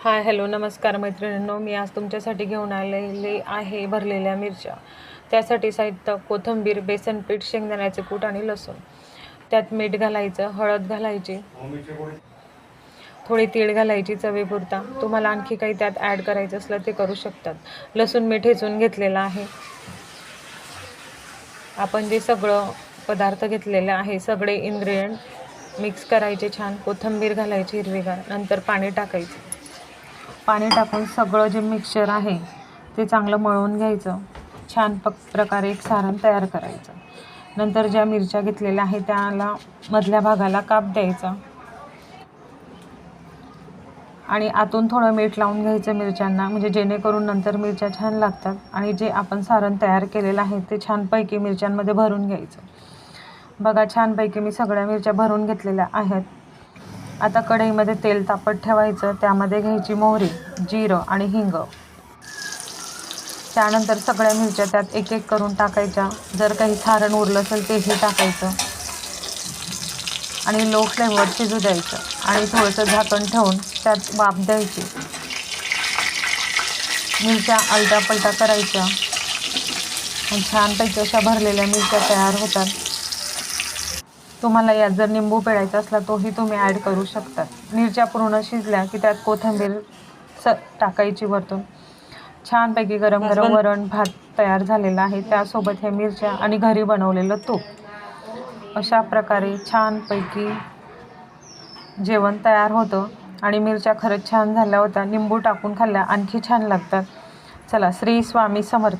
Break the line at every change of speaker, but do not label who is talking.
Hi hello नमस्कार मैत्रिणींनो, मी आज तुमच्यासाठी घेऊन आलेले आहे भरलेल्या मिरच्या. त्यासाठी साहित्य: कोथिंबीर, बेसन पीठ, शेंगदाण्याचे कूट आणि लसूण. त्यात मीठ घालायचं, हळद घालायची, थोडी तीळ घालायची चवीपुरता. तुम्हाला आणखी काही त्यात ॲड करायचं असलं ते करू शकतात. लसूण मी ठेचून घेतलेला आहे. आपण जे सगळं पदार्थ घेतलेले आहे, सगळे इन्ग्रेडियंट मिक्स करायचे छान. कोथिंबीर घालायची हिरवीगार, नंतर पाणी टाकायचं. पाणी टाकून सगळं जे मिक्सचर आहे ते चांगलं मळून घ्यायचं. छान प्रकारे एक सारण तयार करायचं. नंतर ज्या मिरच्या घेतलेल्या आहेत त्याला मधल्या भागाला काप द्यायचा आणि आतून थोडं मीठ लावून घ्यायचं मिरच्यांना, म्हणजे जेणेकरून नंतर मिरच्या छान लागतात. आणि जे आपण सारण तयार केलेलं आहे ते छानपैकी मिरच्यांमध्ये भरून घ्यायचं. बघा, छानपैकी मी सगळ्या मिरच्या भरून घेतलेल्या आहेत. आता कढईमध्ये तेल तापत ठेवायचं. त्यामध्ये घ्यायची मोहरी, जिरं आणि हिंग. त्यानंतर सगळ्या मिरच्या त्यात एक एक करून टाकायच्या. जर काही सारण उरलं असेल तेही टाकायचं आणि लो फ्लेमवर शिजू द्यायचं आणि थोडंसं झाकण ठेवून त्यात वाफ द्यायची. मिरच्या आलटापलटा करायच्या आणि छानपैकी अशा भरलेल्या मिरच्या तयार होतात. तुम्हाला यात जर लिंबू पिळायचा असला तोही तुम्ही ॲड करू शकता. मिरच्या पूर्ण शिजल्या की त्यात कोथिंबीर टाकायची वरतून. छानपैकी गरम गरम वरण भात तयार झालेला आहे. त्यासोबत ह्या मिरच्या आणि घरी बनवलेलं तूप. अशा प्रकारे छानपैकी जेवण तयार होतं. आणि मिरच्या खरंच छान झाल्या होत्या. लिंबू टाकून खाल्ल्या आणखी छान लागतात. चला, श्री स्वामी समर्थ.